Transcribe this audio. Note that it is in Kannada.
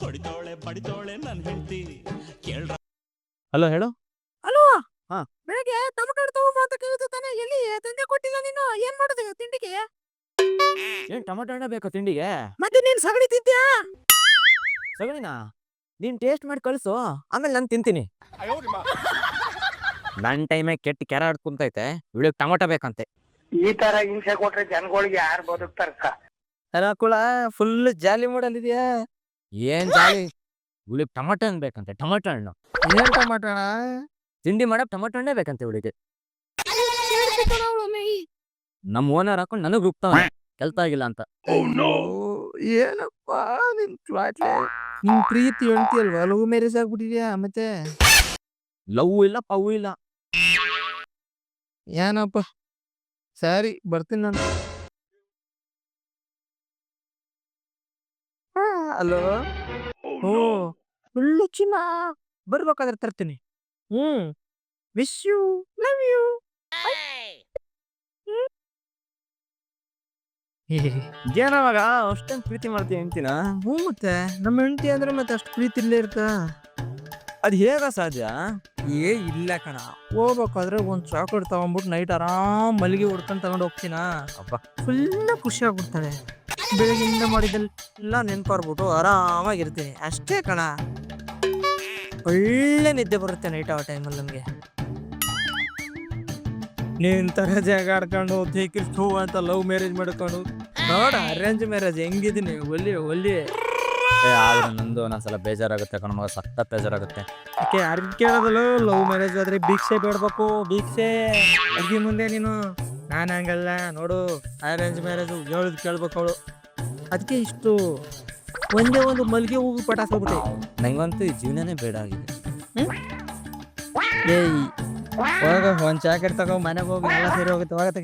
ಹೊಡಿತೋಳೆ ಬಡಿತೋಳೆ ನನ್ ಹೆಂಡತಿ ಕೇಳ್ರ. ಹಲೋ ಹೇಳು. ಅಲ್ವಾ ಹಾ. ಬೆಳಗ್ಗೆ ಟೊಮೊಟೊ ತಗೊಂಬ ಅಂತ ಕೇಳಿದ್ದು ತಾನೆ, ಎಲ್ಲಿ ತಂದೆ ಕೊಟ್ಟಿಲ್ಲ ನೀನು? ಏನ್ ಮಾಡೋದು ತಿಂಡಿಗೆ? ಏನ್ ಟೊಮೆಟೊ ಹಣ್ಣೆ ಬೇಕಾ ತಿಂಡಿಗೆ? ಮತ್ತೆ ನೀನ್ ಸಗಣಿ ತಿಂತ್ಯಾ? ಸಗಣಿನಾ? ನೀನ್ ಟೇಸ್ಟ್ ಮಾಡಿ ಕಳ್ಸು, ಆಮೇಲೆ ನಾನು ತಿಂತೀನಿ. ನನ್ ಟೈಮೇ ಕೆಟ್ಟ ಕೆರ ಆಡ್ ಕುಂತೈತೆ, ಇವಳಿಗೆ ಟೊಮೆಟೊ ಬೇಕಂತೆ. ಈ ತರ ಹಿಂಸೆ ಕೊಟ್ರೆ ಜನಗಳಿಗೆ ಯಾರು ಬದುಕ್ತಾರಕ್ಕ? ಕುಳ ಫುಲ್ ಜಾಲಿ ಮಾಡಲ್ ಇದೆಯಾ? ಏನ್ ಜಾಲಿ? ಇವಳಿಗೆ ಟೊಮೆಟೊ ಹಣ್ಣು ಬೇಕಂತೆ, ಟೊಮೆಟೊ ಹಣ್ಣು. ಏನ್ ಟೊಮೊಟೊ? ತಿಂಡಿ ಮಾಡಕ್ ಟೊಮೆಟೊ ಹಣ್ಣೇ ಬೇಕಂತೆ ಇವಳಿಗೆ. ನಮ್ ಓನರ್ ಹಾಕೊಂಡು ನನಗ್ ರುಬ್ತಾವ ಕೆಲ್ಸ ಆಗಿಲ್ಲ ಅಂತ. ಏನಪ್ಪಾ ನಿನ್ ಕ್ಲಾಟ್ಲೆ, ನಿನ್ ಪ್ರೀತಿ ಹೇಳ್ತಿ ಅಲ್ವಾ, ಲವ್ ಮ್ಯಾರೇಜ್ ಆಗ್ಬಿಟ್ಟಿದ್ಯಾ ಮತ್ತೆ? ಲವ್ ಇಲ್ಲ ಪವ್ ಇಲ್ಲ. ಏನಪ್ಪ, ಸರಿ ಬರ್ತೀನಿ ನಾನು. ಅಲೋ. ಓ ಫುಲ್ಲು ಚಿನ್ನ, ಬರ್ಬೇಕಾದ್ರೆ ತರ್ತೀನಿ. Wish you, love you. ಏನವಾಗ ಅಷ್ಟೊಂದು ಪ್ರೀತಿ ಮಾಡ್ತೀಯ ಹೆಂಡ್ತಿನ? ಹ್ಞೂ ಮತ್ತೆ ನಮ್ಮ ಹೆಂಡತಿ ಅಂದ್ರೆ ಮತ್ತೆ ಅಷ್ಟು ಪ್ರೀತಿ ಇಲ್ಲೇ ಇರ್ತಾ? ಅದ್ ಹೇಗ ಸಾಧ್ಯ? ಏ ಇಲ್ಲ ಕಣ, ಹೋಗ್ಬೇಕಾದ್ರೆ ಒಂದ್ ಚಾಕ್ಲೇಟ್ ತಗೊಂಡ್ಬಿಟ್ಟು ನೈಟ್ ಆರಾಮ್ ಮಲ್ಲಿಗೆ ಹೊಡ್ಕೊಂಡು ತಗೊಂಡು ಹೋಗ್ತೀನ. ಅಬ್ಬ, ಫುಲ್ ಖುಷಿ ಆಗ್ಬಿಡ್ತಾಳೆ. ಬೆಳಗ್ಗಿಂದ ಮಾಡಿದೆಲ್ಲ ನೆನ್ಪಾರ್ಬಿಟ್ಟು ಆರಾಮಾಗಿರ್ತೀನಿ ಅಷ್ಟೇ ಕಣ. ಒಳ್ಳೆ ನಿದ್ದೆ ಬರುತ್ತೆ ನೈಟ್ ಆ ಟೈಮಲ್ಲಿ ನಮಗೆ. ನೀನ್ ತರ ಜಾಗ ಆಡ್ಕೊಂಡು ಥೇಕಿಸ್ತು ಅಂತ ಲವ್ ಮ್ಯಾರೇಜ್ ಮಾಡ್ಕೊಂಡು ನೋಡ, ಅರೇಂಜ್ ಮ್ಯಾರೇಜ್ ಹೆಂಗಿದೀನಿ, ಒಲ್ಲಿ ಒಲ್ಲಿ. ಆದ್ರೆ ನಂದು ಒಂದೊಂದ್ಸಲ ಬೇಜಾರಾಗುತ್ತೆ ಕಣ ಮಗ, ಸಖತ್ ಬೇಜಾರಾಗುತ್ತೆ. ಯಾಕೆ ಅರ್ಜಿ ಕೇಳೋದಲ್ಲ, ಲವ್ ಮ್ಯಾರೇಜ್ ಆದ್ರೆ ಭಿಕ್ಷೆ ಬೇಡ್ಬೇಕು, ಭಿಕ್ಷೆ. ಅರ್ಜಿ ಮುಂದೆ ನೀನು, ನಾನು ಹಂಗಲ್ಲ ನೋಡು, ಅರೇಂಜ್ ಮ್ಯಾರೇಜ್ ಹೇಳದ್ ಕೇಳ್ಬೇಕು ಅವಳು. ಅದಕ್ಕೆ ಇಷ್ಟು ಒಂದೇ ಒಂದು ಮಲ್ಗೆ ಹೂವು ಪಟಾಕ್ಬಿಟ್ಟೆ. ನಂಗಂತೂ ಈ ಜೀವನನೇ ಬೇಡ ಆಗಿದೆ. ಏಯ್ ಹೋಗ, ಒಂದ್ ಚಾಕೆಟ್ ತಗೋ, ಮನೆಗೆ ಹೋಗಿ ಎಲ್ಲ ಸೇರಿ ಹೋಗುತ್ತೆ, ಹೋಗತ್ತೆ.